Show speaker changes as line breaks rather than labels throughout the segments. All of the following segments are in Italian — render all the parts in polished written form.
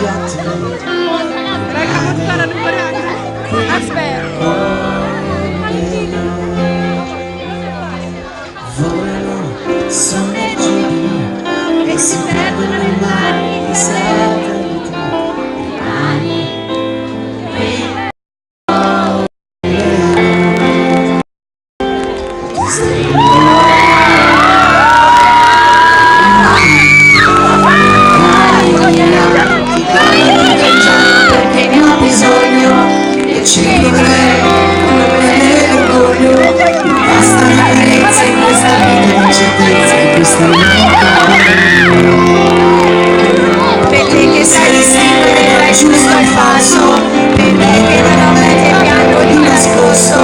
piatti.
Aspetta.
Volano, sono i giorni e si perdono nel mare di satelliti. Perché ne ho bisogno e ci vorrei avere orgoglio. Basta la carezza in questa vita, l'incertezza in questa per te che sai distinguere tra il giusto e il falso, per me che non ho mete e piano di nascosto.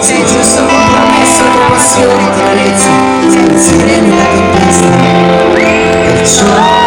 Sei giusto compromesso tra passione e tenerezza, senza sole nella tempesta. Perciò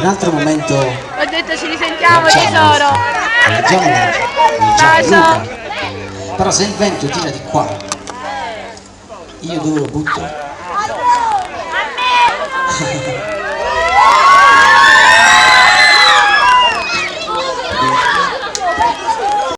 un altro momento.
Ho detto ci risentiamo tesoro.
Leggiamo. Però se il vento tira di qua, io dove lo butto?